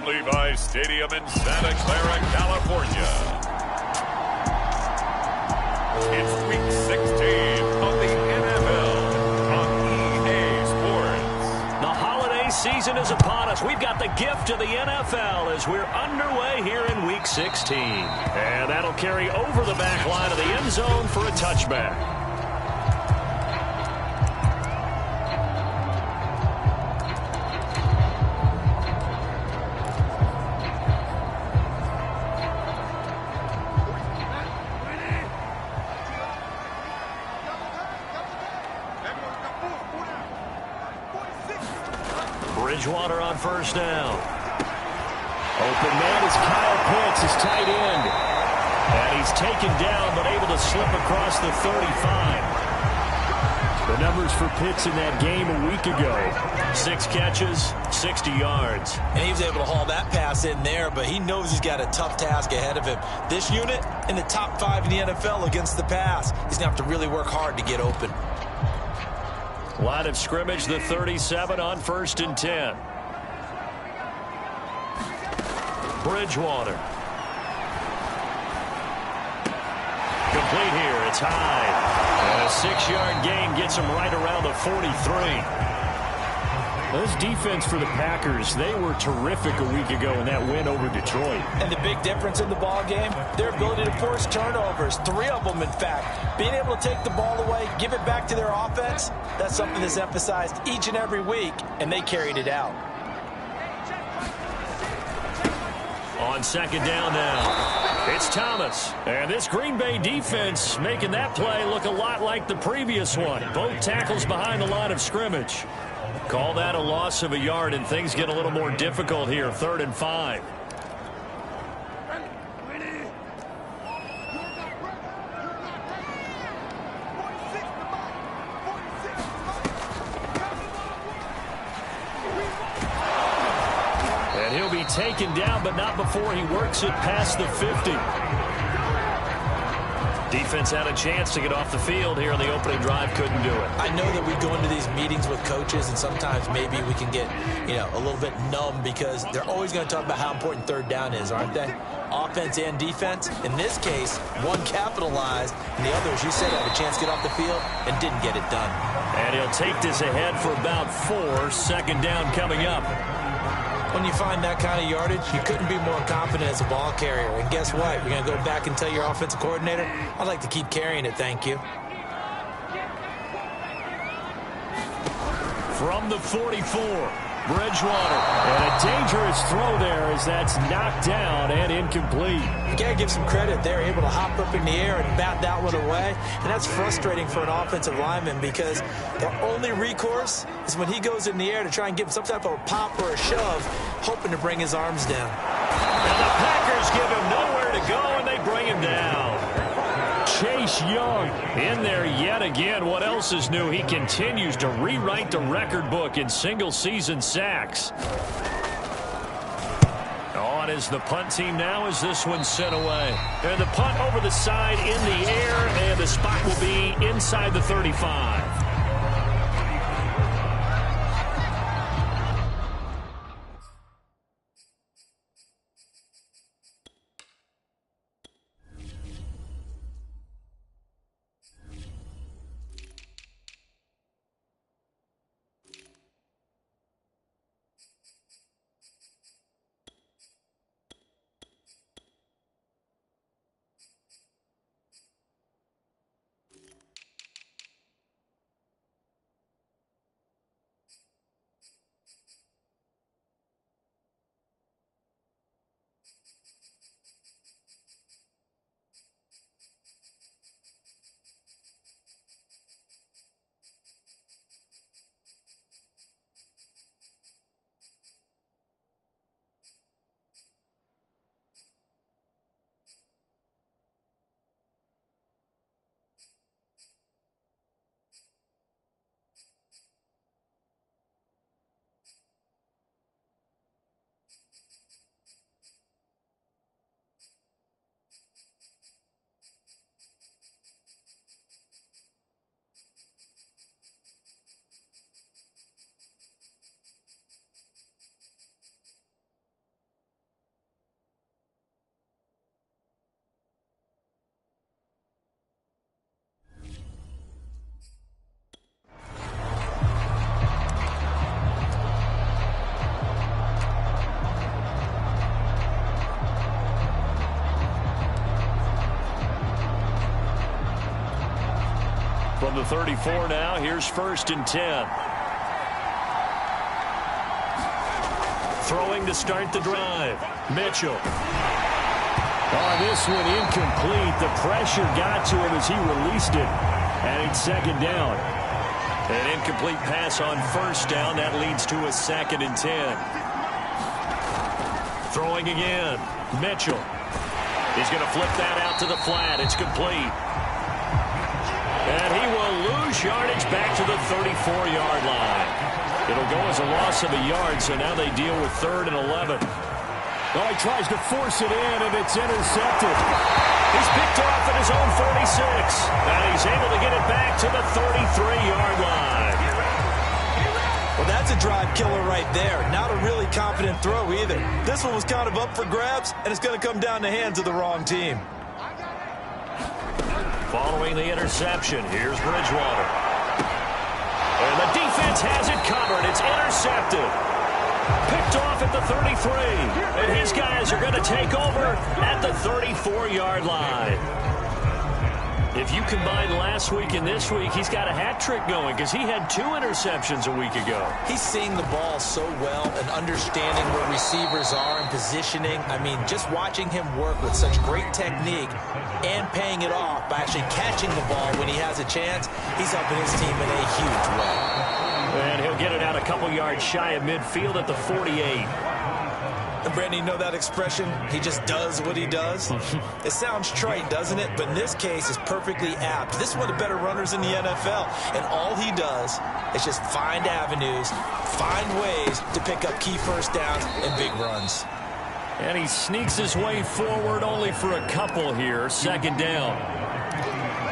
from Levi's Stadium in Santa Clara, California. It's Week 16 of the NFL on EA Sports. The holiday season is upon us. We've got the gift of the NFL as we're underway here in Week 16. And that'll carry over the back line of the end zone for a touchback. Bridgewater on first down. Open man is Kyle Pitts, his tight end. And he's taken down, but able to slip across the 35. The numbers for Pitts in that game a week ago. 6 catches, 60 yards. And he was able to haul that pass in there, but he knows he's got a tough task ahead of him. This unit in the top 5 in the NFL against the pass. He's going to have to really work hard to get open. Line of scrimmage, the 37 on 1st and 10. Bridgewater. Complete here. It's high. And a 6-yard gain gets him right around the 43. This defense for the Packers, they were terrific a week ago in that win over Detroit. And the big difference in the ball game, their ability to force turnovers, 3 of them in fact. Being able to take the ball away, give it back to their offense, that's something that's emphasized each and every week, and they carried it out. On second down now, it's Thomas. And this Green Bay defense making that play look a lot like the previous one. Both tackles behind the line of scrimmage. Call that a loss of a yard, and things get a little more difficult here. 3rd and 5. And he'll be taken down, but not before he works it past the 50. Defense had a chance to get off the field here in the opening drive, couldn't do it. I know that we go into these meetings with coaches, and sometimes maybe we can get, a little bit numb because they're always going to talk about how important 3rd down is, aren't they? Offense and defense. In this case, one capitalized, and the other, as you said, had a chance to get off the field and didn't get it done. And he'll take this ahead for about 4. Second down coming up. When you find that kind of yardage, you couldn't be more confident as a ball carrier. And guess what? You're going to go back and tell your offensive coordinator, I'd like to keep carrying it, thank you. From the 44, Bridgewater. And a dangerous throw there as that's knocked down and incomplete. You got to give some credit. They're able to hop up in the air and bat that one away. And that's frustrating for an offensive lineman because their only recourse is when he goes in the air to try and give some type of a pop or a shove, hoping to bring his arms down. And the Packers give him nowhere to go, and they bring him down. Chase Young in there yet again. What else is new? He continues to rewrite the record book in single-season sacks. On is the punt team now as this one's sent away. And the punt over the side in the air, and the spot will be inside the 35. From the 34 now, here's 1st and 10. Throwing to start the drive. Mitchell. On this one, incomplete. The pressure got to him as he released it. And it's 2nd down. An incomplete pass on 1st down. That leads to a 2nd and 10. Throwing again. Mitchell. He's going to flip that out to the flat. It's complete. And he will lose yardage back to the 34-yard line. It'll go as a loss of a yard, so now they deal with 3rd and 11. Oh, he tries to force it in, and it's intercepted. He's picked off at his own 46. And he's able to get it back to the 33-yard line. Well, that's a drive killer right there. Not a really confident throw either. This one was kind of up for grabs, and it's going to come down the hands of the wrong team. Following the interception, here's Bridgewater. And the defense has it covered. It's intercepted. Picked off at the 33. And his guys are going to take over at the 34-yard line. If you combine last week and this week, he's got a hat trick going because he had 2 interceptions a week ago. He's seeing the ball so well and understanding where receivers are and positioning. I mean, just watching him work with such great technique and paying it off by actually catching the ball when he has a chance, he's helping his team in a huge way. And he'll get it out a couple yards shy of midfield at the 48. And Brandon, you know that expression, he just does what he does? It sounds trite, doesn't it? But in this case, it's perfectly apt. This is one of the better runners in the NFL. And all he does is just find avenues, find ways to pick up key first downs and big runs. And he sneaks his way forward only for a couple here. 2nd down.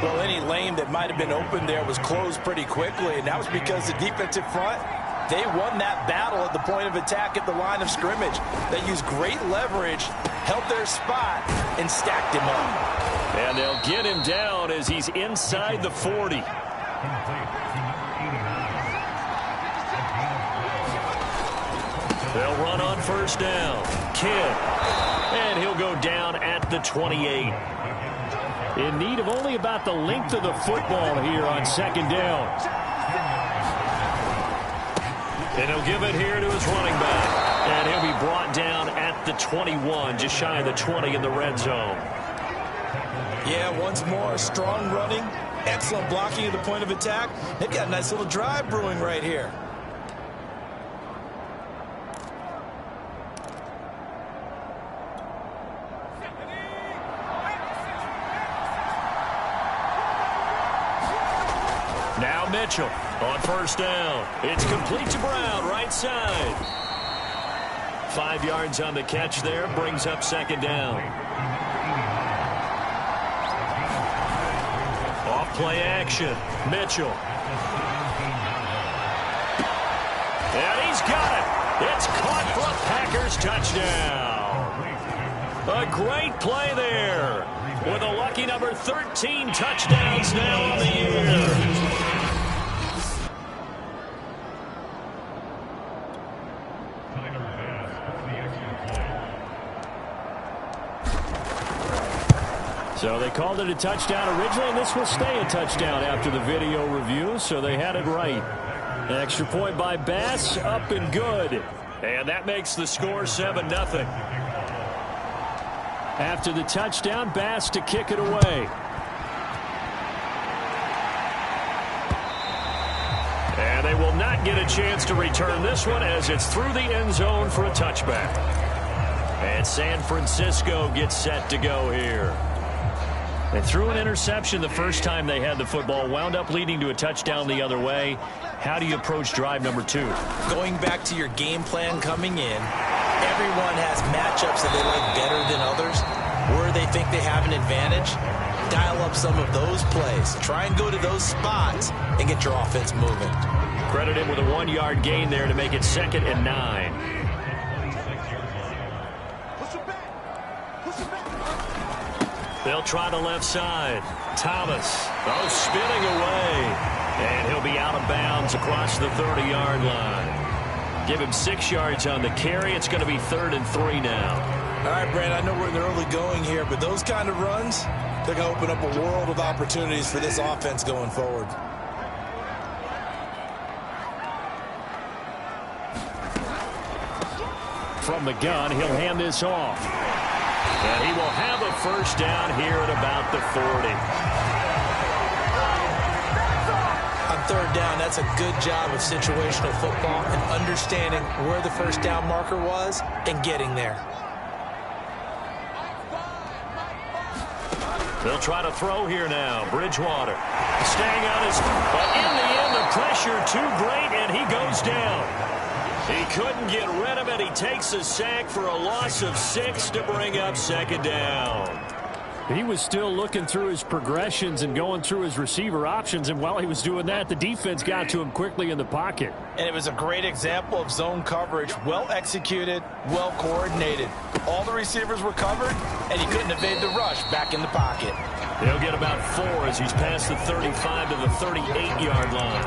Well, any lane that might have been open there was closed pretty quickly, and that was because the defensive front, they won that battle at the point of attack at the line of scrimmage. They used great leverage, held their spot, and stacked him up. And they'll get him down as he's inside the 40. They'll run on 1st down. Kidd. And he'll go down at the 28. In need of only about the length of the football here on 2nd down. And he'll give it here to his running back. And he'll be brought down at the 21, just shy of the 20 in the red zone. Yeah, once more, strong running, excellent blocking at the point of attack. They've got a nice little drive brewing right here. Now Mitchell on 1st down. It's complete to Brown, right side. 5 yards on the catch there, brings up 2nd down. Off play action, Mitchell. And he's got it. It's caught for a Packers touchdown. A great play there. With a lucky number 13 touchdowns now on the year. So they called it a touchdown originally, and this will stay a touchdown after the video review, so they had it right. An extra point by Bass, up and good. And that makes the score 7-0. After the touchdown, Bass to kick it away. And they will not get a chance to return this one as it's through the end zone for a touchback. And San Francisco gets set to go here. They threw an interception the first time they had the football, wound up leading to a touchdown the other way. How do you approach drive number 2? Going back to your game plan coming in, everyone has matchups that they like better than others. Where they think they have an advantage, dial up some of those plays. Try and go to those spots and get your offense moving. Credit him with a 1-yard gain there to make it 2nd and 9. They'll try the left side. Thomas. Oh, spinning away. And he'll be out of bounds across the 30-yard line. Give him 6 yards on the carry. It's going to be 3rd and 3 now. All right, Brandon, I know we're in the early going here, but those kind of runs, they're going to open up a world of opportunities for this offense going forward. From the gun, he'll hand this off. And he will have a first down here at about the 40. On third down, that's a good job of situational football and understanding where the first down marker was and getting there. They'll try to throw here now. Bridgewater staying on his, but in the end, the pressure too great, and he goes down. He couldn't get rid of it. He takes a sack for a loss of 6 to bring up second down. He was still looking through his progressions and going through his receiver options, and while he was doing that, the defense got to him quickly in the pocket. And it was a great example of zone coverage, well executed, well coordinated. All the receivers were covered, and he couldn't evade the rush back in the pocket. He'll get about 4 as he's past the 35 to the 38-yard line.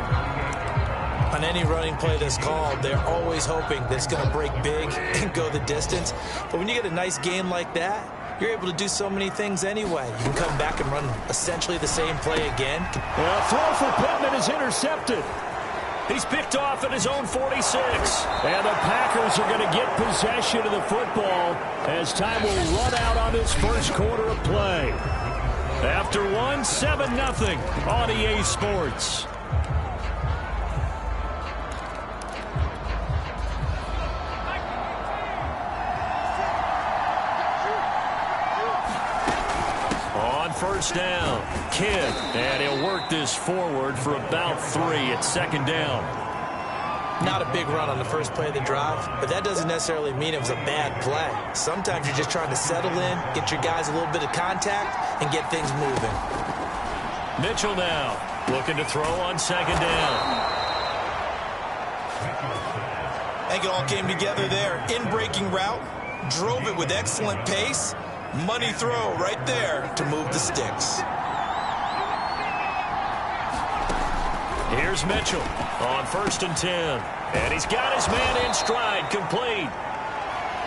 On any running play that's called, they're always hoping that it's going to break big and go the distance. But when you get a nice game like that, you're able to do so many things anyway. You can come back and run essentially the same play again. Well, throw for Pittman is intercepted. He's picked off at his own 46. And the Packers are going to get possession of the football as time will run out on this first quarter of play. After 7-0 on EA Sports. First down, Kidd, and he'll work this forward for about 3 at second down. Not a big run on the first play of the drive, but that doesn't necessarily mean it was a bad play. Sometimes you're just trying to settle in, get your guys a little bit of contact, and get things moving. Mitchell now looking to throw on second down. I think it all came together there. In-breaking route, drove it with excellent pace. Money throw right there to move the sticks. Here's Mitchell on 1st and 10. And he's got his man in stride, complete.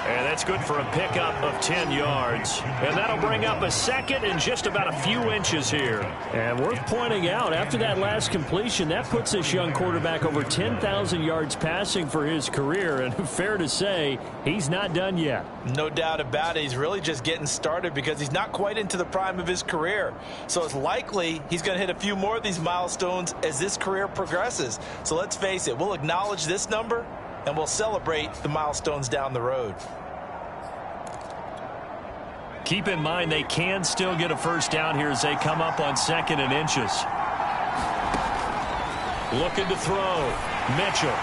And that's good for a pickup of 10 yards. And that'll bring up a second and just about a few inches here. And worth pointing out, after that last completion, that puts this young quarterback over 10,000 yards passing for his career. And fair to say, he's not done yet. No doubt about it. He's really just getting started because he's not quite into the prime of his career. So it's likely he's going to hit a few more of these milestones as this career progresses. So let's face it, we'll acknowledge this number and we'll celebrate the milestones down the road. Keep in mind they can still get a first down here as they come up on 2nd and inches. Looking to throw. Mitchell.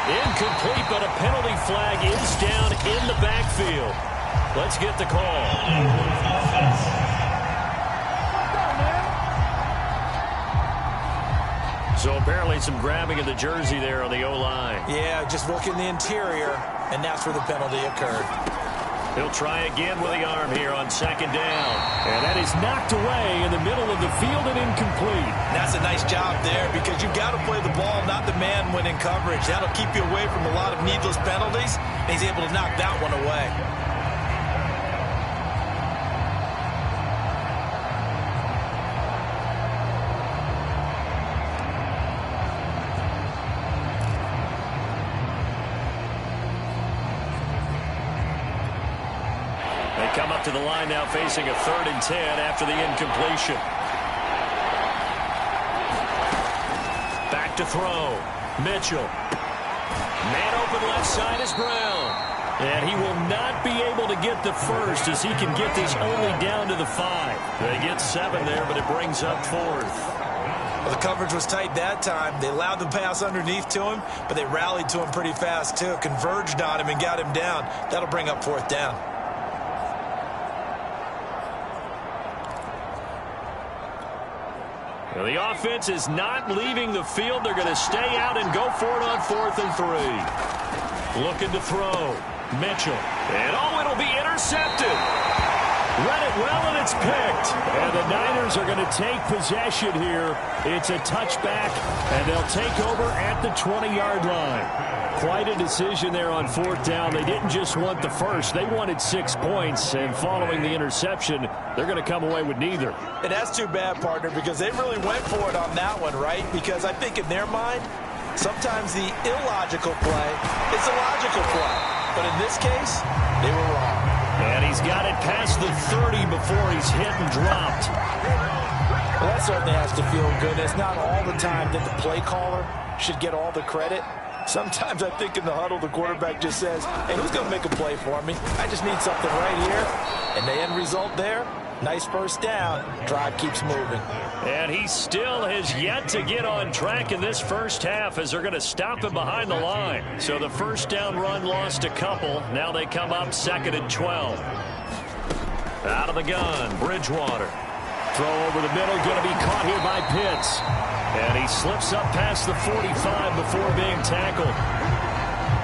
Incomplete, but a penalty flag is down in the backfield. Let's get the call. So apparently some grabbing of the jersey there on the O-line. Yeah, just look in the interior, and that's where the penalty occurred. He'll try again with the arm here on 2nd down. And that is knocked away in the middle of the field and incomplete. That's a nice job there because you've got to play the ball, not the man when in coverage. That'll keep you away from a lot of needless penalties, and he's able to knock that one away. Come up to the line now facing a 3rd and 10 after the incompletion. Back to throw. Mitchell. Man open left side is Brown. And he will not be able to get the first as he can get this only down to the 5. They get 7 there, but it brings up 4th. Well, the coverage was tight that time. They allowed the pass underneath to him, but they rallied to him pretty fast too. Converged on him and got him down. That'll bring up 4th down. Well, the offense is not leaving the field. They're going to stay out and go for it on 4th and 3. Looking to throw. Mitchell. And it'll be intercepted. Read it well, and it's picked. And the Niners are going to take possession here. It's a touchback, and they'll take over at the 20-yard line. Quite a decision there on 4th down. They didn't just want the first. They wanted 6 points, and following the interception, they're going to come away with neither. And that's too bad, partner, because they really went for it on that one, right? Because I think in their mind, sometimes the illogical play is a logical play. But in this case, they were wrong. And he's got it past the 30 before he's hit and dropped. Well, that certainly has to feel good. It's not all the time that the play caller should get all the credit. Sometimes I think in the huddle, the quarterback just says, hey, who's going to make a play for me? I just need something right here. And the end result there, nice first down. Drive keeps moving. And he still has yet to get on track in this first half as they're going to stop him behind the line. So the first down run lost a couple. Now they come up 2nd and 12. Out of the gun, Bridgewater. Throw over the middle, going to be caught here by Pitts. And he slips up past the 45 before being tackled.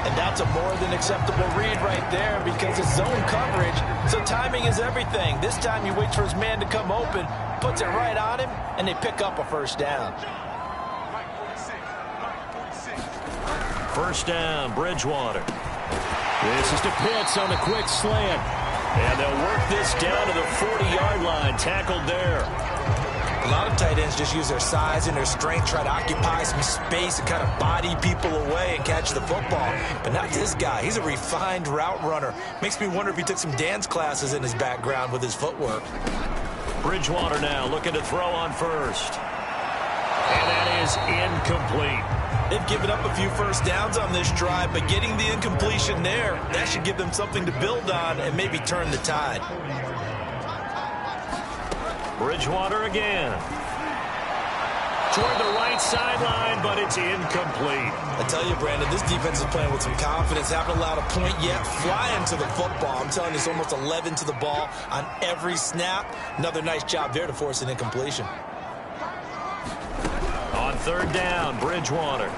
And that's a more than acceptable read right there because it's zone coverage, so timing is everything. This time he waits for his man to come open, puts it right on him, and they pick up a first down. First down, Bridgewater. This is to Pitts on the quick slant. And they'll work this down to the 40-yard line, tackled there. A lot of tight ends just use their size and their strength, try to occupy some space and kind of body people away and catch the football. But not this guy. He's a refined route runner. Makes me wonder if he took some dance classes in his background with his footwork. Bridgewater now looking to throw on first. And that is incomplete. They've given up a few first downs on this drive, but getting the incompletion there, that should give them something to build on and maybe turn the tide. Bridgewater again. Toward the right sideline, but it's incomplete. I tell you, Brandon, this defense is playing with some confidence. Haven't allowed a point yet. Flying to the football. I'm telling you, it's almost 11 to the ball on every snap. Another nice job there to force an incompletion. On 3rd down, Bridgewater. And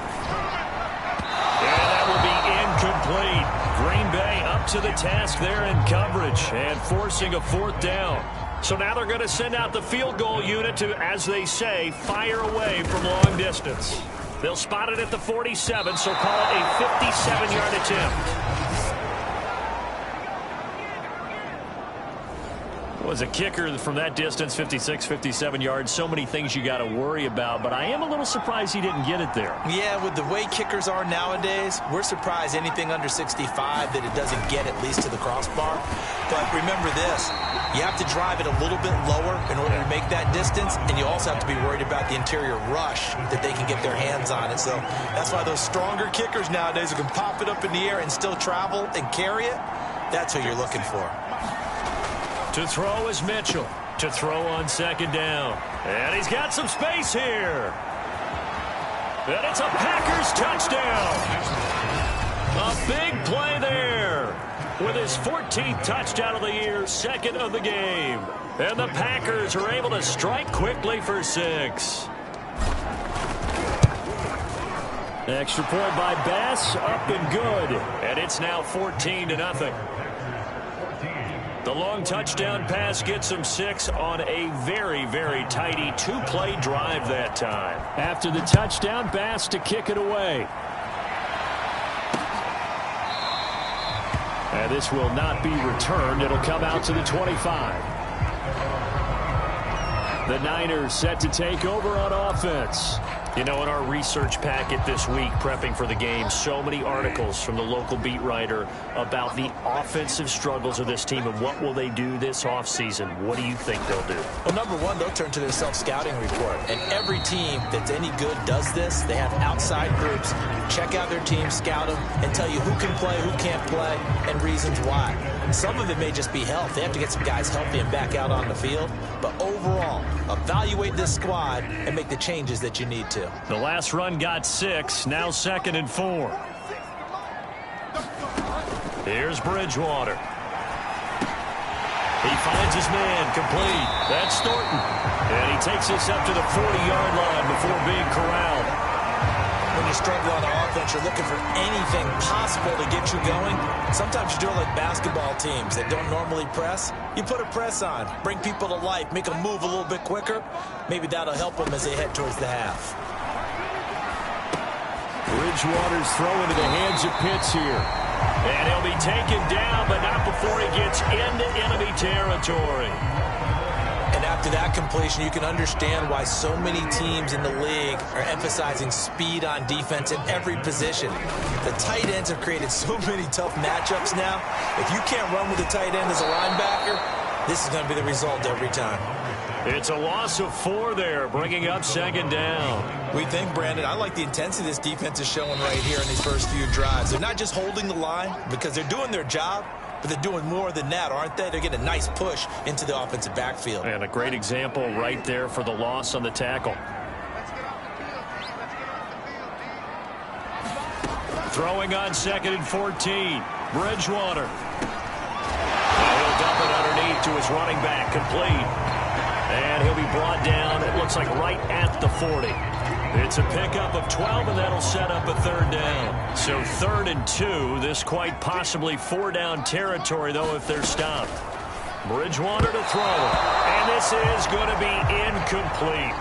that will be incomplete. Green Bay up to the task there in coverage and forcing a 4th down. So now they're going to send out the field goal unit to, as they say, fire away from long distance. They'll spot it at the 47, so call it a 57-yard attempt. Was a kicker from that distance, 56, 57 yards. So many things you got to worry about, but I am a little surprised he didn't get it there. Yeah, with the way kickers are nowadays, we're surprised anything under 65 that it doesn't get at least to the crossbar. But remember this, you have to drive it a little bit lower in order to make that distance, and you also have to be worried about the interior rush that they can get their hands on it. So that's why those stronger kickers nowadays who can pop it up in the air and still travel and carry it, that's who you're looking for. To throw is Mitchell. To throw on 2nd down. And he's got some space here. And it's a Packers touchdown. A big play there. With his 14th touchdown of the year, 2nd of the game. And the Packers are able to strike quickly for 6. Extra point by Bass, up and good. And it's now 14-0. The long touchdown pass gets him 6 on a very, very tidy 2-play drive that time. After the touchdown, Bass to kick it away. And this will not be returned. It'll come out to the 25. The Niners set to take over on offense. You know, in our research packet this week, prepping for the game, so many articles from the local beat writer about the offensive struggles of this team and what will they do this offseason. What do you think they'll do? Well, number one, they'll turn to their self-scouting report. And every team that's any good does this. They have outside groups. Check out their team, scout them, and tell you who can play, who can't play, and reasons why. Some of it may just be health. They have to get some guys healthy and back out on the field. But overall, evaluate this squad and make the changes that you need to. The last run got 6, now 2nd and 4. Here's Bridgewater. He finds his man, complete. That's Thornton. And he takes this up to the 40-yard line before being corralled. When you you struggle on offense, you're looking for anything possible to get you going. Sometimes you do it like basketball teams that don't normally press. You put a press on, bring people to life, make them move a little bit quicker. Maybe that'll help them as they head towards the half. Bridgewater's throw into the hands of Pitts here. And he'll be taken down, but not before he gets into enemy territory. And after that completion, you can understand why so many teams in the league are emphasizing speed on defense in every position. The tight ends have created so many tough matchups now. If you can't run with the tight end as a linebacker, this is going to be the result every time. It's a loss of 4 there, bringing up second down. We think, Brandon, I like the intensity this defense is showing right here in these first few drives. They're not just holding the line because they're doing their job, but they're doing more than that, aren't they? They're getting a nice push into the offensive backfield. And a great example right there for the loss on the tackle. Throwing on 2nd and 14. Bridgewater. He'll dump it underneath to his running back, complete. And he'll be brought down, it looks like right at the 40. It's a pickup of 12, and that'll set up a 3rd down. So 3rd and 2, this quite possibly 4-down territory, though, if they're stopped. Bridgewater to throw. And this is going to be incomplete.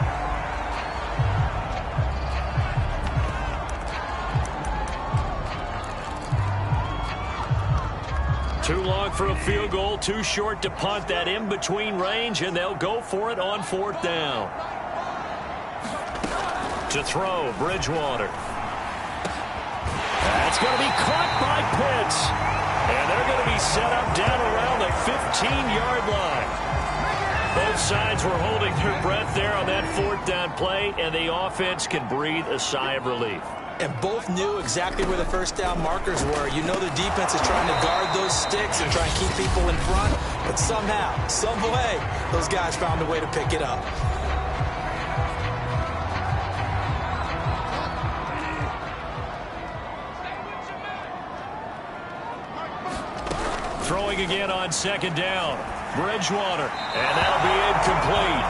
Too long for a field goal, too short to punt that in-between range, and they'll go for it on 4th down. To throw, Bridgewater. That's going to be caught by Pitts. And they're going to be set up down around the 15-yard line. Both sides were holding their breath there on that 4th down play, and the offense can breathe a sigh of relief. And both knew exactly where the first down markers were. You know the defense is trying to guard those sticks and try and keep people in front. But somehow, some way, those guys found a way to pick it up. Throwing again on 2nd down. Bridgewater. And that'll be incomplete.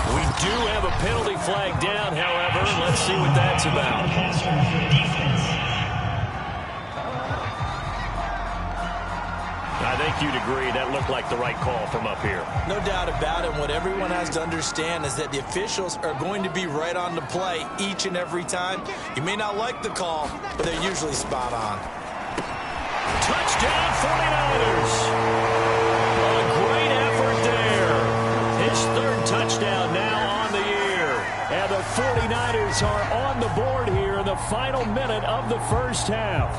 We do have a penalty flag down, however. Let's see what that's about. I think you'd agree that looked like the right call from up here. No doubt about it. What everyone has to understand is that the officials are going to be right on the play each and every time. You may not like the call, but they're usually spot on. Touchdown 49ers. A great effort there. His 3rd touchdown now on the year. And the 49ers are on the board here in the final minute of the first half.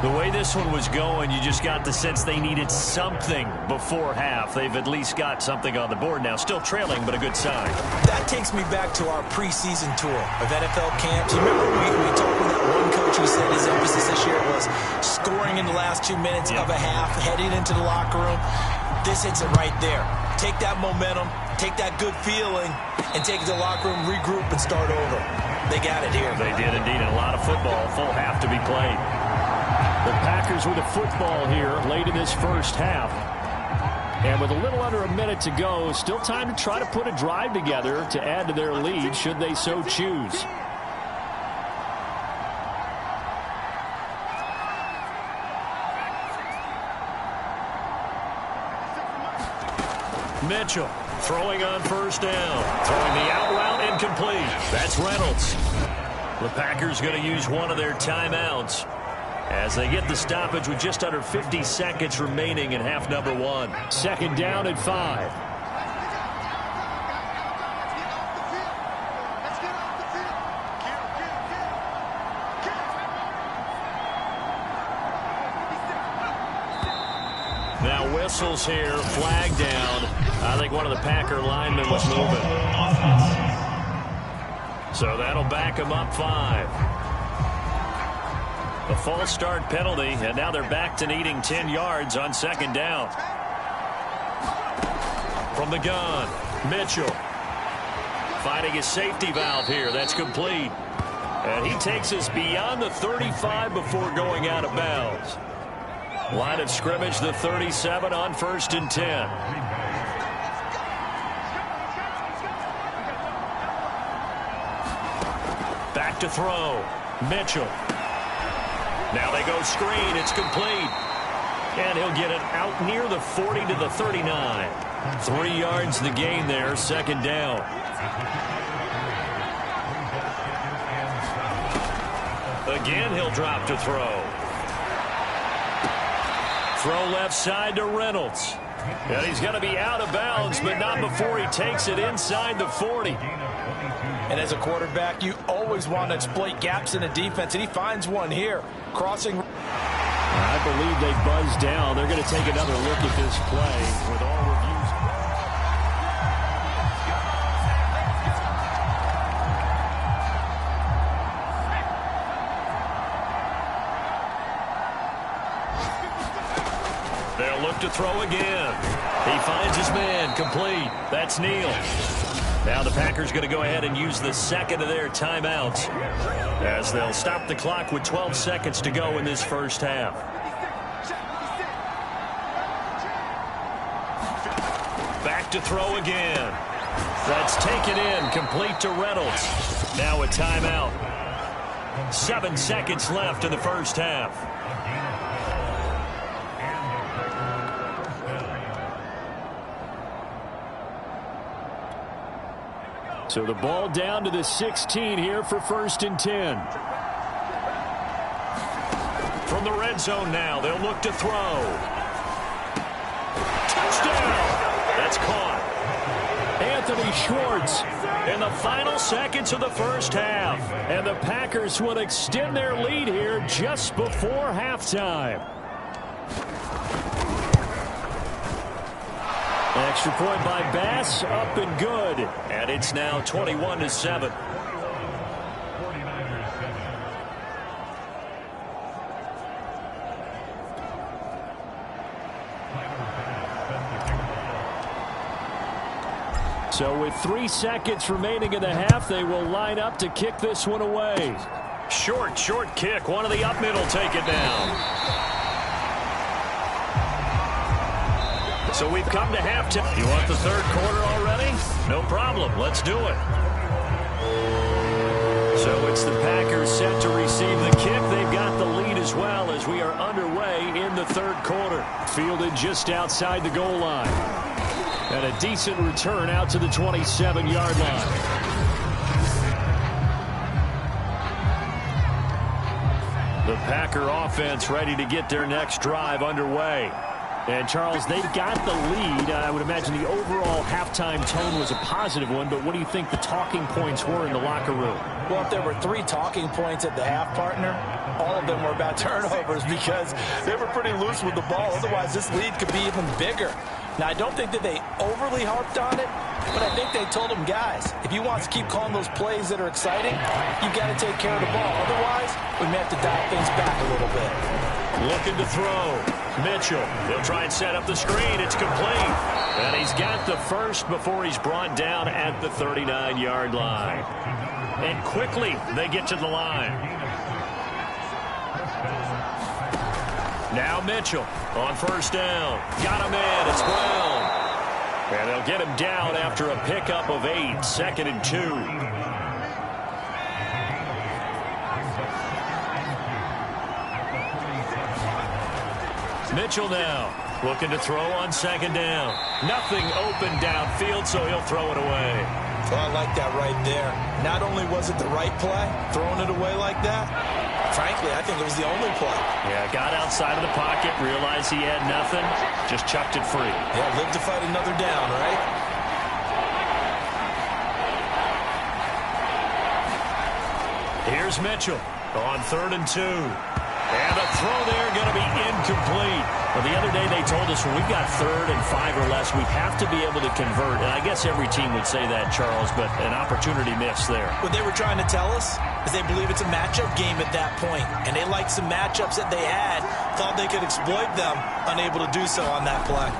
The way this one was going, you just got the sense they needed something before half. They've at least got something on the board now. Still trailing, but a good sign. That takes me back to our preseason tour of NFL camps. You remember we talked with that one coach who said his emphasis this year was scoring in the last 2 minutes of a half, heading into the locker room. This hits it right there. Take that momentum, take that good feeling, and take it to the locker room, regroup, and start over. They got it here. They did indeed, and a lot of football, full half to be played. The Packers with the football here late in this first half. And with a little under a minute to go, still time to try to put a drive together to add to their lead should they so choose. Mitchell throwing on 1st down. Throwing the out route incomplete. That's Reynolds. The Packers going to use one of their timeouts as they get the stoppage with just under 50 seconds remaining in half number 1. 2nd down and 5. Now whistles here, flag down. I think one of the Packer linemen was moving. So that'll back him up 5. A false start penalty, and now they're back to needing 10 yards on 2nd down. From the gun, Mitchell. Finding his safety valve here. That's complete. And he takes us beyond the 35 before going out of bounds. Line of scrimmage, the 37 on 1st and 10. Back to throw. Mitchell. Now they go screen. It's complete. And he'll get it out near the 40 to the 39. 3 yards the gain there, second down. Again, he'll drop to throw. Throw left side to Reynolds. And he's going to be out of bounds, but not before he takes it inside the 40. And as a quarterback, you always want to exploit gaps in a defense, and he finds one here. Crossing. I believe they buzzed down. They're going to take another look at this play with all reviews. They'll look to throw again. He finds his man, complete. That's Neal. Now the Packers going to go ahead and use the second of their timeouts as they'll stop the clock with 12 seconds to go in this first half. Back to throw again. That's taken in, complete to Reynolds. Now a timeout. 7 seconds left in the first half. So the ball down to the 16 here for 1st and 10. From the red zone now, they'll look to throw. Touchdown! That's caught. Anthony Schwartz in the final seconds of the first half. And the Packers will extend their lead here just before halftime. Extra point by Bass, up and good. And it's now 21-7. So with 3 seconds remaining in the half, they will line up to kick this one away. Short kick. One of the up middle take it down. So we've come to halftime. You want the third quarter already? No problem. Let's do it. So it's the Packers set to receive the kick. They've got the lead as well as we are underway in the third quarter. Fielded just outside the goal line. And a decent return out to the 27-yard line. The Packer offense ready to get their next drive underway. And, Charles, they've got the lead. I would imagine the overall halftime tone was a positive one, but what do you think the talking points were in the locker room? Well, if there were 3 talking points at the half, partner, all of them were about turnovers because they were pretty loose with the ball. Otherwise, this lead could be even bigger. Now, I don't think that they overly harped on it, but I think they told them, guys, if you want to keep calling those plays that are exciting, you've got to take care of the ball. Otherwise, we may have to dial things back a little bit. Looking to throw. Mitchell. He'll try and set up the screen. It's complete. And he's got the first before he's brought down at the 39-yard line. And quickly they get to the line. Now Mitchell on first down. Got him in. It's Brown. And they'll get him down after a pickup of 8. 2nd and 2. Mitchell now looking to throw on 2nd down. Nothing open downfield, so he'll throw it away. Well, I like that right there. Not only was it the right play, throwing it away like that, frankly, I think it was the only play. Yeah, got outside of the pocket, realized he had nothing, just chucked it free. Yeah, live to fight another down, right? Here's Mitchell on 3rd and 2. And the throw there going to be incomplete. Well, the other day they told us when we've got 3rd and 5 or less, we have to be able to convert. And I guess every team would say that, Charles, but an opportunity missed there. What they were trying to tell us is they believe it's a matchup game at that point. And they liked some matchups that they had, thought they could exploit them, unable to do so on that play.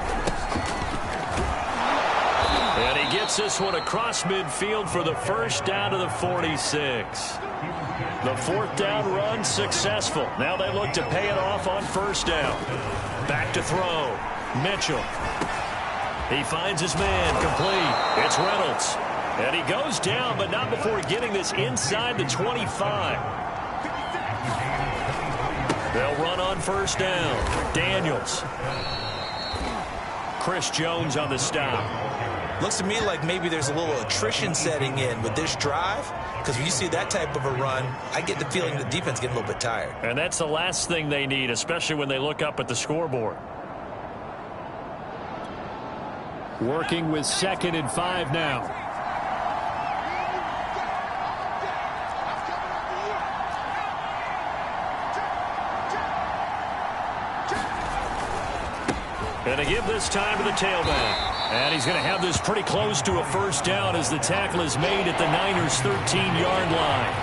And he gets this one across midfield for the first down to the 46. The 4th down run successful. Now they look to pay it off on 1st down. Back to throw. Mitchell. He finds his man complete. It's Reynolds. And he goes down, but not before getting this inside the 25. They'll run on first down. Daniels. Chris Jones on the stop. Looks to me like maybe there's a little attrition setting in with this drive, because when you see that type of a run, I get the feeling the defense getting a little bit tired. And that's the last thing they need, especially when they look up at the scoreboard. Working with 2nd and 5 now. And to give this time to the tailback. And he's going to have this pretty close to a first down as the tackle is made at the Niners' 13-yard line.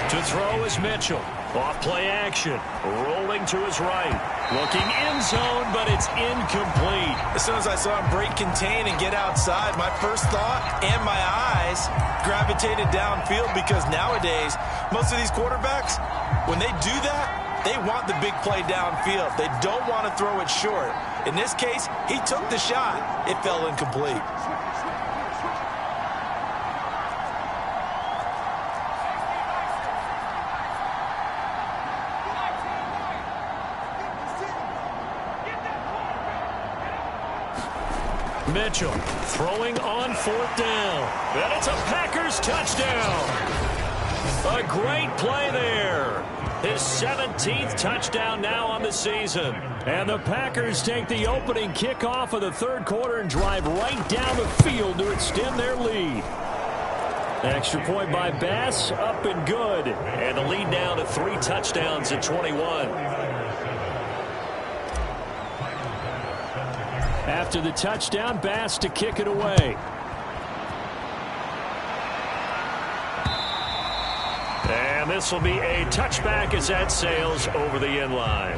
To throw is Mitchell. Off play action. Rolling to his right. Looking end zone, but it's incomplete. As soon as I saw him break contain and get outside, my first thought and my eyes gravitated downfield, because nowadays, most of these quarterbacks, when they do that, they want the big play downfield. They don't want to throw it short. In this case, he took the shot. It fell incomplete. Mitchell throwing on 4th down. And it's a Packers touchdown. A great play there. His 17th touchdown now on the season. And the Packers take the opening kickoff of the 3rd quarter and drive right down the field to extend their lead. Extra point by Bass, up and good. And the lead now to 3 touchdowns at 21. After the touchdown, Bass to kick it away. And this will be a touchback as that sails over the end line.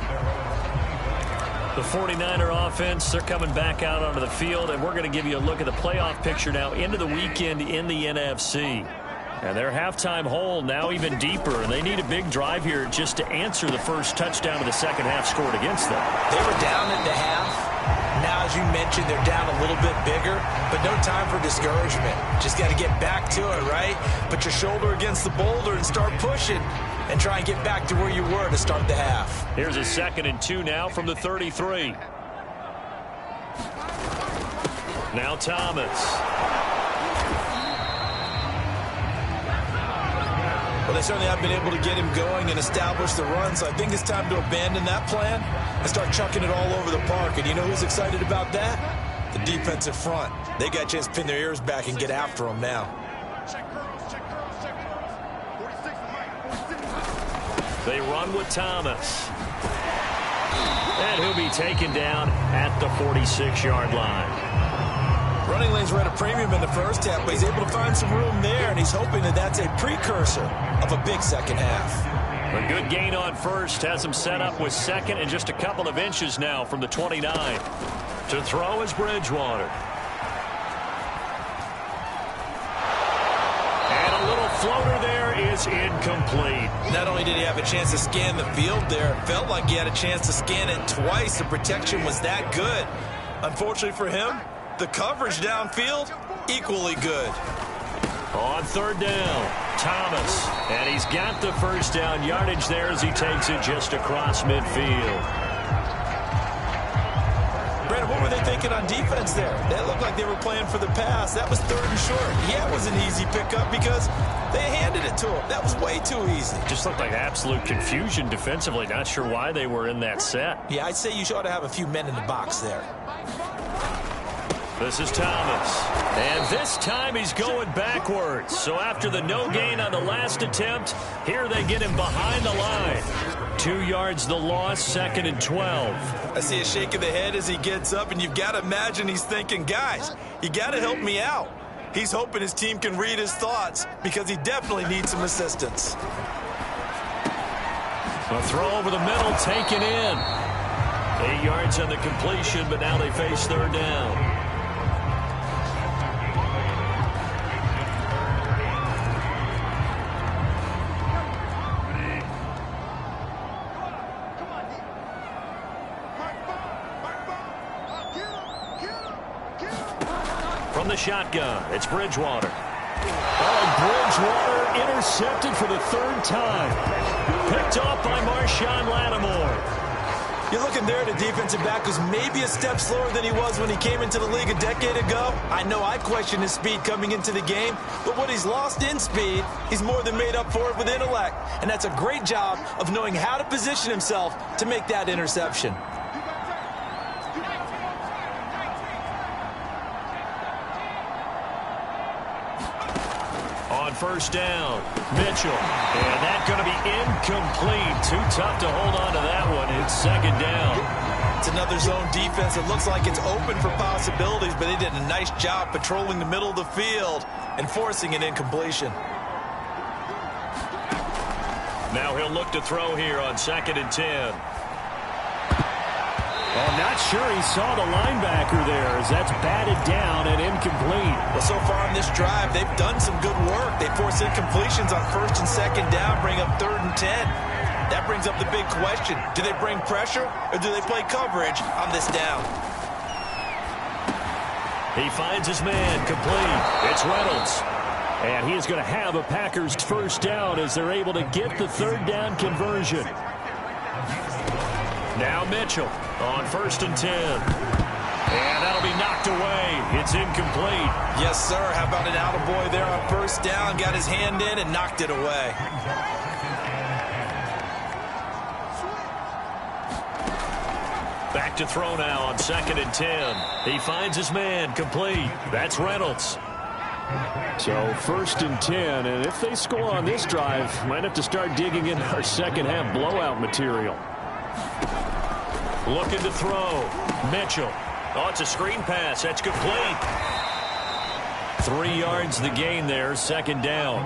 The 49er offense, they're coming back out onto the field, and we're going to give you a look at the playoff picture now into the weekend in the NFC. And their halftime hole now even deeper, and they need a big drive here just to answer the first touchdown of the second half scored against them. They were down at the half. Now, as you mentioned, they're down a little bit bigger, but no time for discouragement. Just got to get back to it, right? Put your shoulder against the boulder and start pushing and try and get back to where you were to start the half. Here's a 2nd and 2 now from the 33. Now Thomas. Well, they certainly have been able to get him going and establish the run, so I think it's time to abandon that plan and start chucking it all over the park. And you know who's excited about that? The defensive front. They got a chance to pin their ears back and get after him now. They run with Thomas. And he'll be taken down at the 46-yard line. Running lanes were at a premium in the first half, but he's able to find some room there, and he's hoping that that's a precursor of a big second half. A good gain on first has him set up with 2nd and just a couple of inches now from the 29. To throw is Bridgewater. And a little floater there is incomplete. Not only did he have a chance to scan the field there, it felt like he had a chance to scan it twice. The protection was that good. Unfortunately for him, the coverage downfield, equally good. On 3rd down, Thomas. And he's got the first down yardage there as he takes it just across midfield. Brandon, what were they thinking on defense there? That looked like they were playing for the pass. That was 3rd and short. Yeah, it was an easy pickup because they handed it to him. That was way too easy. Just looked like absolute confusion defensively. Not sure why they were in that set. Yeah, I'd say you ought to have a few men in the box there. This is Thomas. And this time he's going backwards. So after the no gain on the last attempt, here they get him behind the line. 2 yards the loss, 2nd and 12. I see a shake of the head as he gets up, and you've got to imagine he's thinking, guys, you got to help me out. He's hoping his team can read his thoughts because he definitely needs some assistance. A throw over the middle, taken in. 8 yards on the completion, but now they face 3rd down. From the shotgun, it's Bridgewater. Oh, Bridgewater intercepted for the third time. Picked off by Marshawn Lattimore. You're looking there at a defensive back who's maybe a step slower than he was when he came into the league a decade ago. I know I questioned his speed coming into the game, but what he's lost in speed, he's more than made up for it with intellect. And that's a great job of knowing how to position himself to make that interception. On first down, Mitchell. And that's going to be incomplete. Too tough to hold on to that one. It's second down. It's another zone defense. It looks like it's open for possibilities, but they did a nice job patrolling the middle of the field and forcing an incompletion. Now he'll look to throw here on 2nd and 10. Well, not sure he saw the linebacker there as that's batted down and incomplete. Well, so far on this drive, they've done some good work. They force incompletions on 1st and 2nd down, bring up 3rd and 10. That brings up the big question. Do they bring pressure or do they play coverage on this down? He finds his man complete. It's Reynolds. And he is going to have a Packers first down as they're able to get the 3rd down conversion. Now Mitchell on 1st and 10. And that'll be knocked away. It's incomplete. Yes, sir. How about an attaboy there on 1st down? Got his hand in and knocked it away. Back to throw now on 2nd and 10. He finds his man complete. That's Reynolds. So 1st and 10, and if they score on this drive, might have to start digging in our second half blowout material. Looking to throw. Mitchell. Oh, it's a screen pass. That's complete. 3 yards the gain there, 2nd down.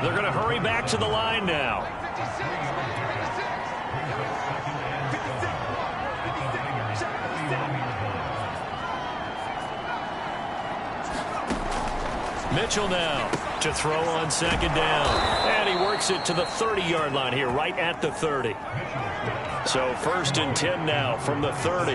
They're going to hurry back to the line now. Mitchell now to throw on 2nd down. And he works it to the 30-yard line here, right at the 30. So 1st and 10 now from the 30.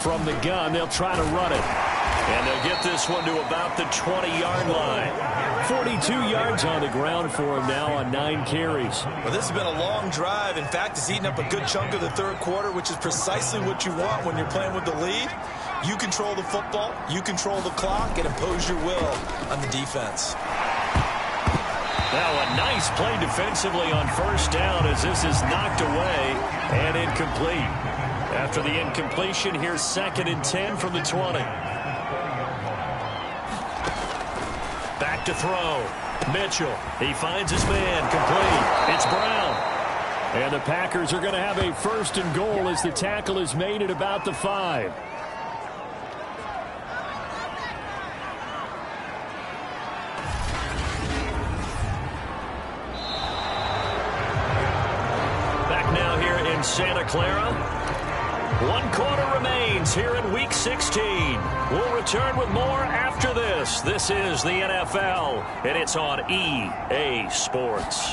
From the gun, they'll try to run it. And they'll get this one to about the 20-yard line. 42 yards on the ground for him now on 9 carries. Well, this has been a long drive. In fact, it's eaten up a good chunk of the 3rd quarter, which is precisely what you want when you're playing with the lead. You control the football, you control the clock, and impose your will on the defense. Now a nice play defensively on 1st down as this is knocked away and incomplete. After the incompletion, here's 2nd and 10 from the 20. Back to throw. Mitchell. He finds his man complete. It's Brown. And the Packers are going to have a 1st and goal as the tackle is made at about the 5. Back now here in Santa Clara. 1 quarter remains here in Week 16. We'll return with more after this. This is the NFL, and it's on EA Sports.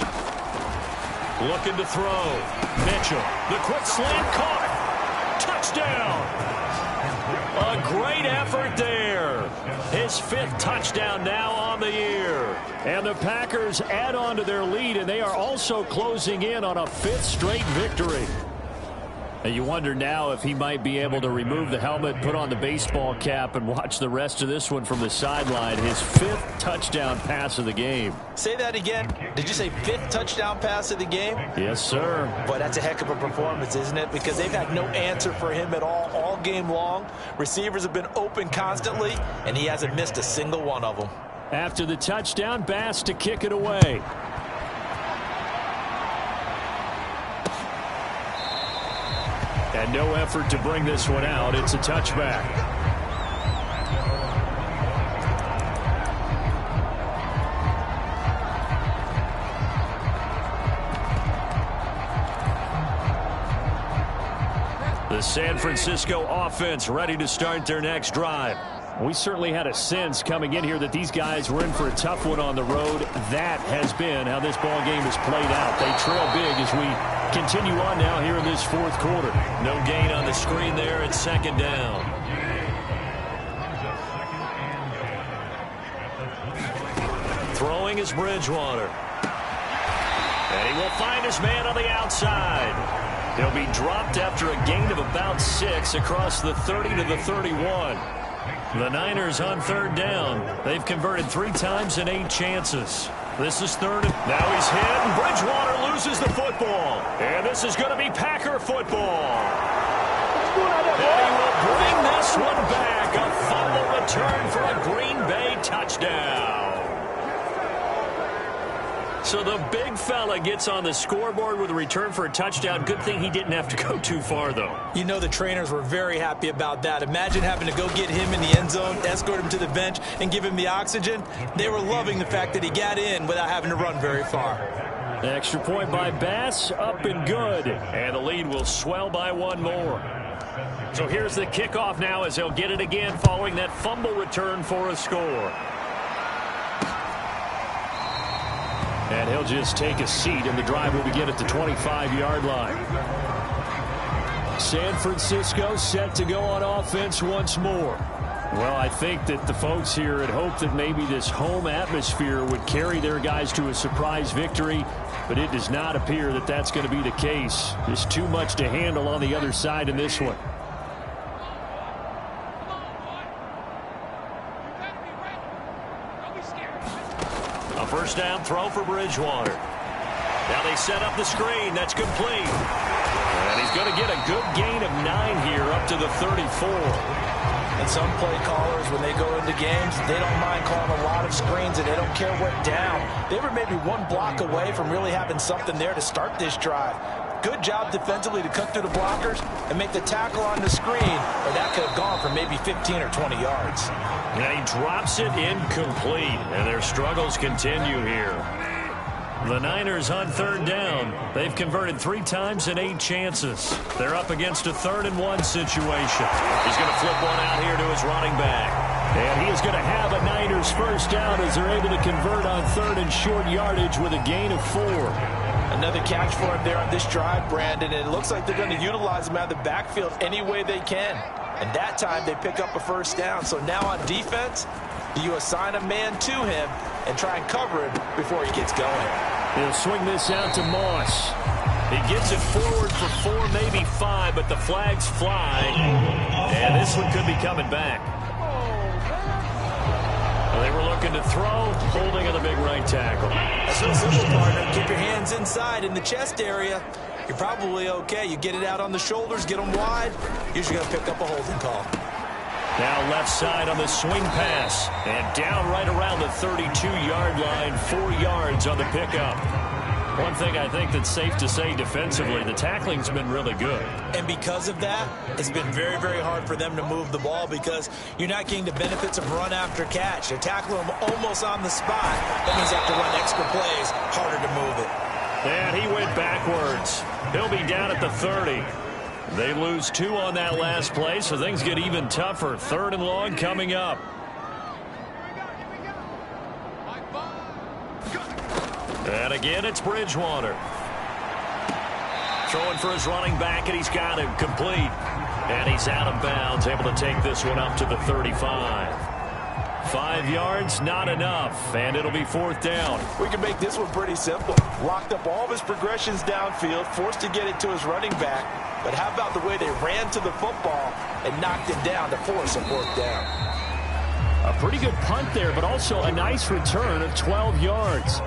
Looking to throw. Mitchell. The quick slant caught. Touchdown. A great effort there. His 5th touchdown now on the year. And the Packers add on to their lead, and they are also closing in on a 5th straight victory. And you wonder now if he might be able to remove the helmet, put on the baseball cap, and watch the rest of this one from the sideline. His 5th touchdown pass of the game. Say that again. Did you say 5th touchdown pass of the game? Yes, sir. Boy, that's a heck of a performance, isn't it? Because they've had no answer for him at all game long. Receivers have been open constantly, and he hasn't missed a single one of them. After the touchdown, Bass to kick it away. And no effort to bring this one out. It's a touchback. The San Francisco offense ready to start their next drive. We certainly had a sense coming in here that these guys were in for a tough one on the road. That has been how this ball game has played out. They trail big as we continue on now here in this fourth quarter. No gain on the screen there. It's second down. Throwing is Bridgewater. And he will find his man on the outside. He'll be dropped after a gain of about 6 across the 30 to the 31. The Niners on third down. They've converted 3 times in 8 chances. This is third. Now he's hit, and Bridgewater loses the football. And this is going to be Packer football. And he will bring this one back. A fumble return for a Green Bay touchdown. So the big fella gets on the scoreboard with a return for a touchdown. Good thing he didn't have to go too far, though. You know the trainers were very happy about that. Imagine having to go get him in the end zone, escort him to the bench, and give him the oxygen. They were loving the fact that he got in without having to run very far. Extra point by Bass, up and good. And the lead will swell by 1 more. So here's the kickoff now as they'll get it again following that fumble return for a score. And he'll just take a seat, and the drive will begin at the 25-yard line. San Francisco set to go on offense once more. Well, I think that the folks here had hoped that maybe this home atmosphere would carry their guys to a surprise victory, but it does not appear that that's going to be the case. There's too much to handle on the other side in this one. First down throw for Bridgewater. Now they set up the screen. That's complete. And he's going to get a good gain of 9 here up to the 34. And some play callers, when they go into games, they don't mind calling a lot of screens, and they don't care what down. They were maybe 1 block away from really having something there to start this drive. Good job defensively to cut through the blockers and make the tackle on the screen, or that could have gone for maybe 15 or 20 yards. And he drops it incomplete, and their struggles continue here. The Niners on third down. They've converted 3 times in 8 chances. They're up against a 3rd and 1 situation. He's going to flip one out here to his running back. And he is going to have a Niners first down as they're able to convert on 3rd and short yardage with a gain of 4. Another catch for him there on this drive, Brandon, and it looks like they're going to utilize him out of the backfield any way they can. And that time they pick up a first down. So now on defense, you assign a man to him and try and cover him before he gets going. He'll swing this out to Moss. He gets it forward for 4, maybe 5, but the flags fly. And this one could be coming back. They were looking to throw, holding on the big right tackle. That's so simple, partner. Keep your hands inside in the chest area. You're probably okay. You get it out on the shoulders, get them wide. Usually going to pick up a holding call. Now left side on the swing pass. And down right around the 32-yard line, 4 yards on the pickup. One thing I think that's safe to say defensively, the tackling's been really good. And because of that, it's been very, very hard for them to move the ball because you're not getting the benefits of run after catch. They're tackling them almost on the spot. That means they have to run extra plays, harder to move it. And he went backwards. He'll be down at the 30. They lose 2 on that last play, so things get even tougher. 3rd and long coming up. And again, it's Bridgewater. Throwing for his running back, and he's got him complete. And he's out of bounds, able to take this one up to the 35. 5 yards, not enough, and it'll be 4th down. We can make this one pretty simple. Locked up all of his progressions downfield, forced to get it to his running back. But how about the way they ran to the football and knocked him down to force a 4th down? A pretty good punt there, but also a nice return of 12 yards.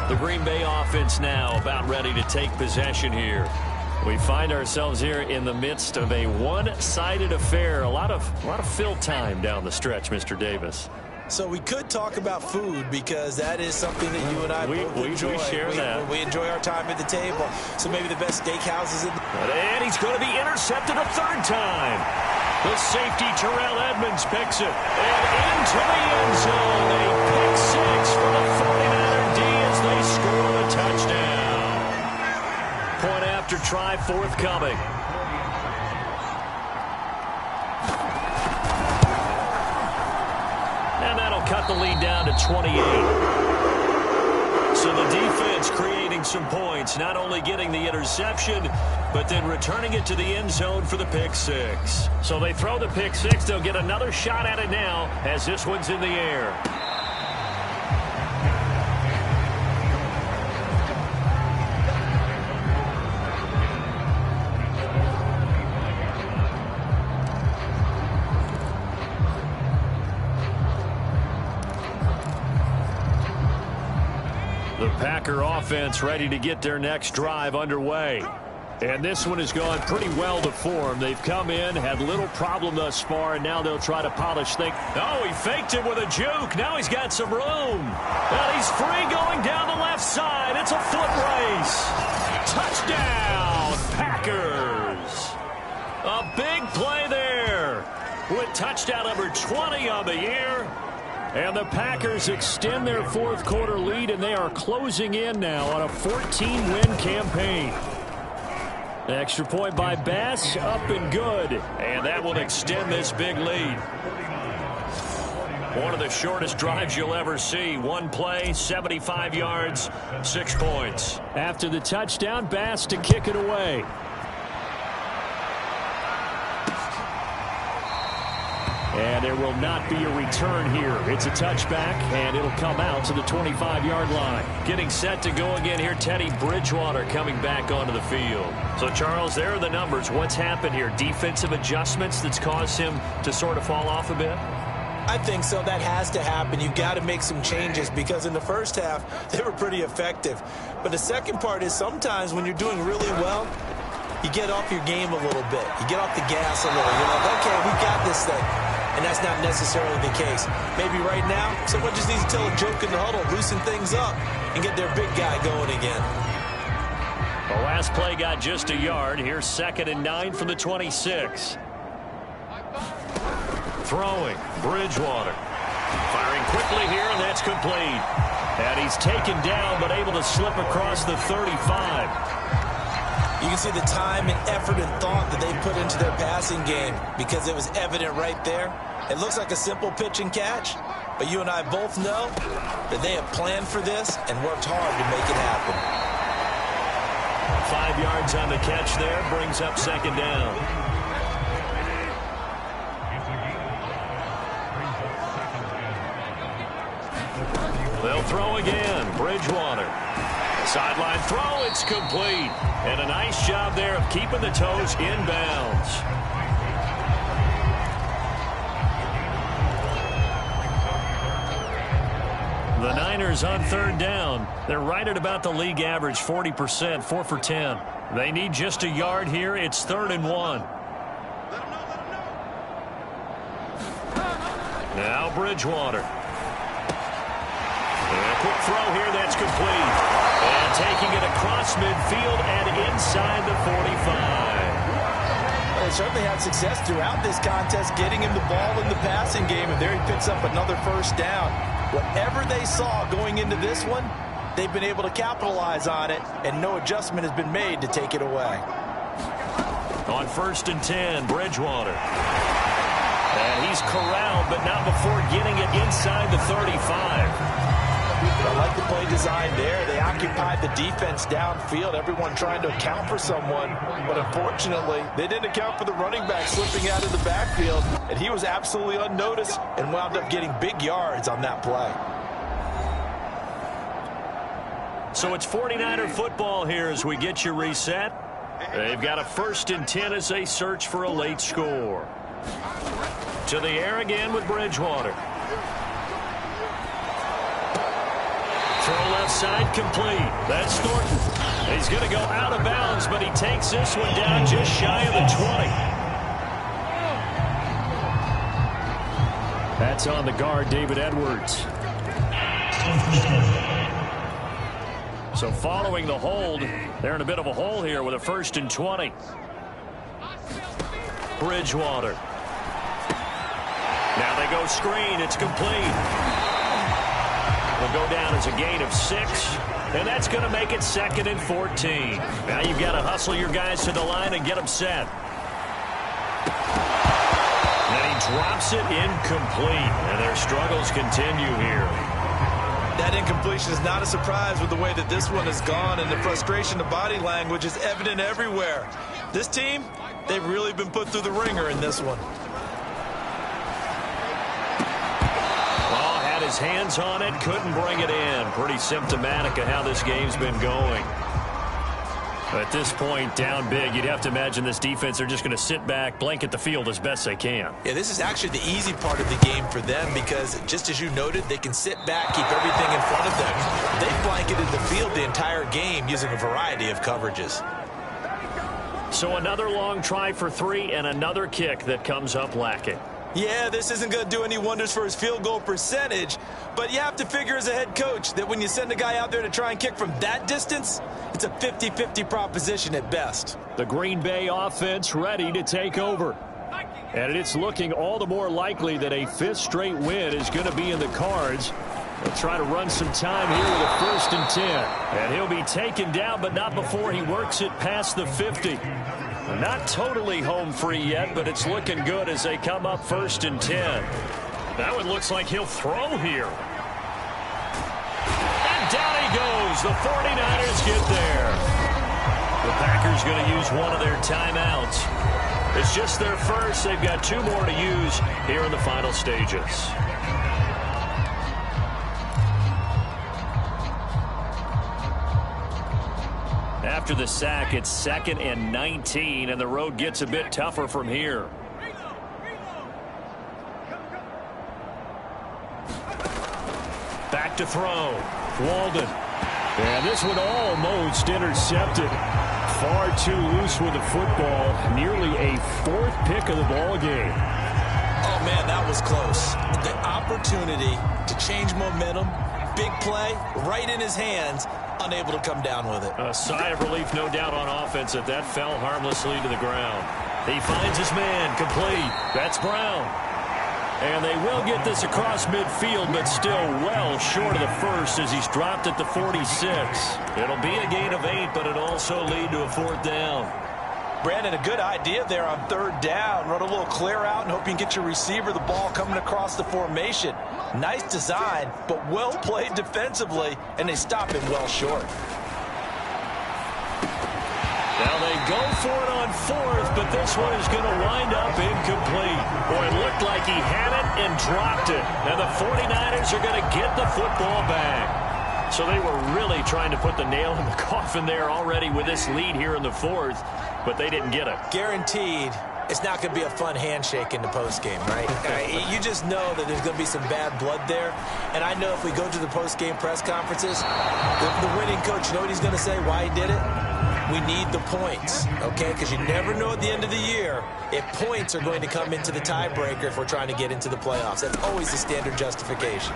The Green Bay offense now about ready to take possession here. We find ourselves here in the midst of a one-sided affair. A lot of fill time down the stretch, Mr. Davis. So we could talk about food because that is something that you and I both enjoy. We share that. We enjoy our time at the table. So maybe the best steakhouses in the... And he's going to be intercepted a 3rd time. The safety, Terrell Edmonds, picks it. And into the end zone. A pick 6 for the 49er D as they score the touchdown. Point after try forthcoming. the lead down to 28. So the defense creating some points, not only getting the interception, but then returning it to the end zone for the pick six. So they throw the pick six. They'll get another shot at it now as this one's in the air. The Packer offense ready to get their next drive underway. And this one has gone pretty well to form. They've come in, had little problem thus far, and now they'll try to polish things. Oh, he faked it with a juke. Now he's got some room. And he's free going down the left side. It's a foot race. Touchdown, Packers. A big play there with touchdown number 20 on the year. And the Packers extend their fourth quarter lead, and they are closing in now on a 14-win campaign. Extra point by Bass, up and good. And that will extend this big lead. One of the shortest drives you'll ever see. One play, 75 yards, 6 points. After the touchdown, Bass to kick it away. And there will not be a return here. It's a touchback, and it'll come out to the 25-yard line. Getting set to go again here, Teddy Bridgewater coming back onto the field. So, Charles, there are the numbers. What's happened here? Defensive adjustments that's caused him to sort of fall off a bit? I think so. That has to happen. You've got to make some changes because in the first half, they were pretty effective. But the second part is sometimes when you're doing really well, you get off your game a little bit. You get off the gas a little. You're like, okay, we got this thing. And that's not necessarily the case. Maybe right now, someone just needs to tell a joke in the huddle, loosen things up, and get their big guy going again. The last play got just a yard. Here's 2nd and 9 from the 26. Throwing, Bridgewater. Firing quickly here, and that's complete. And he's taken down, but able to slip across the 35. You can see the time and effort and thought that they put into their passing game because it was evident right there. It looks like a simple pitch and catch, but you and I both know that they have planned for this and worked hard to make it happen. 5 yards on the catch there, brings up 2nd down. They'll throw again, Bridgewater. Sideline throw, it's complete. And a nice job there of keeping the toes inbounds. The Niners on 3rd down. They're right at about the league average, 40%, 4 for 10. They need just a yard here. It's 3rd and 1. Now Bridgewater. And a quick throw here, that's complete. And taking it across midfield and inside the 45. Well, they certainly had success throughout this contest, getting him the ball in the passing game, and there he picks up another 1st down. Whatever they saw going into this one, they've been able to capitalize on it, and no adjustment has been made to take it away. On 1st and 10, Bridgewater. And he's corralled, but not before getting it inside the 35. I like the play design there. They occupied the defense downfield, everyone trying to account for someone. But unfortunately, they didn't account for the running back slipping out of the backfield. And he was absolutely unnoticed and wound up getting big yards on that play. So it's 49er football here as we get you reset. They've got a 1st and 10 as they search for a late score. To the air again with Bridgewater. Throw left side complete. That's Thornton. He's going to go out of bounds, but he takes this one down just shy of the 20. That's on the guard, David Edwards. So following the hold, they're in a bit of a hole here with a 1st and 20. Bridgewater. Now they go screen. It's complete. Will go down as a gain of 6, and that's going to make it 2nd and 14. Now you've got to hustle your guys to the line and get them set. And he drops it incomplete, and their struggles continue here. That incompletion is not a surprise with the way that this one has gone, and the frustration of body language is evident everywhere. This team, they've really been put through the ringer in this one. Oh, had his hands on it, couldn't bring it in. Pretty symptomatic of how this game's been going. At this point, down big, you'd have to imagine this defense are just going to sit back, blanket the field as best they can. Yeah, this is actually the easy part of the game for them because, just as you noted, they can sit back, keep everything in front of them. They've blanketed the field the entire game using a variety of coverages. So another long try for 3 and another kick that comes up lacking. Yeah, this isn't going to do any wonders for his field goal percentage, but you have to figure as a head coach that when you send a guy out there to try and kick from that distance, it's a 50-50 proposition at best. The Green Bay offense ready to take over. And it's looking all the more likely that a 5th straight win is going to be in the cards. They'll try to run some time here with a 1st and 10. And he'll be taken down, but not before he works it past the 50. Not totally home free yet, but it's looking good as they come up 1st and 10. That one looks like he'll throw here. And down he goes. The 49ers get there. The Packers going to use one of their timeouts. It's just their first. They've got 2 more to use here in the final stages. After the sack, it's 2nd and 19, and the road gets a bit tougher from here. Back to throw. Walden. And this one almost intercepted. Far too loose with the football. Nearly a 4th pick of the ball game. Oh, man, that was close. The opportunity to change momentum, big play, right in his hands, unable to come down with it. A sigh of relief, no doubt, on offense that fell harmlessly to the ground. He finds his man, complete. That's Brown. And they will get this across midfield, but still well short of the 1st as he's dropped at the 46. It'll be a gain of 8, but it'll also lead to a 4th down. Brandon, a good idea there on 3rd down. Run a little clear out and hope you can get your receiver the ball coming across the formation. Nice design, but well played defensively, and they stop him well short. Now they go for it on 4th, but this one is going to wind up incomplete. Boy, it looked like he had it and dropped it. And the 49ers are going to get the football back. So they were really trying to put the nail in the coffin there already with this lead here in the 4th, but they didn't get it. Guaranteed it's not going to be a fun handshake in the postgame, right? You just know that there's going to be some bad blood there. And I know if we go to the postgame press conferences, the winning coach, you know what he's going to say, why he did it? We need the points, okay? Because you never know at the end of the year if points are going to come into the tiebreaker if we're trying to get into the playoffs. That's always the standard justification.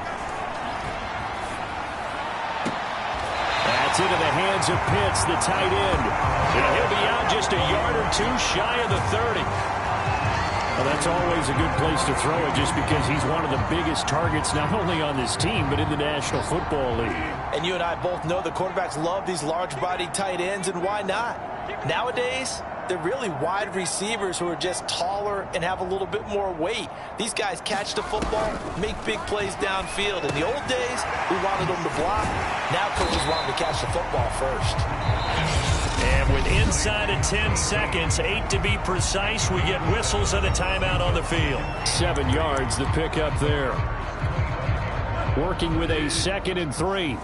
That's into the hands of Pitts, the tight end. And he'll be out just a yard or 2 shy of the 30. Well, that's always a good place to throw it just because he's one of the biggest targets not only on this team but in the National Football League. And you and I both know the quarterbacks love these large-bodied tight ends, and why not? Nowadays, they're really wide receivers who are just taller and have a little bit more weight. These guys catch the football, make big plays downfield. In the old days, we wanted them to block. Now coaches want them to catch the football first. And with inside of 10 seconds, 8 to be precise, we get whistles and a timeout on the field. 7 yards, the pickup there. Working with a 2nd and 3.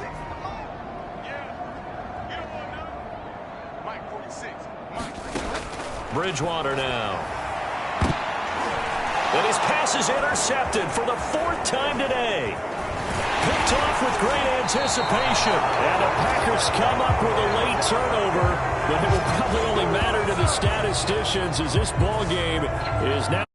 Bridgewater now. And his pass is intercepted for the 4th time today. Picked off with great anticipation. And the Packers come up with a late turnover, but it will probably only matter to the statisticians as this ball game is now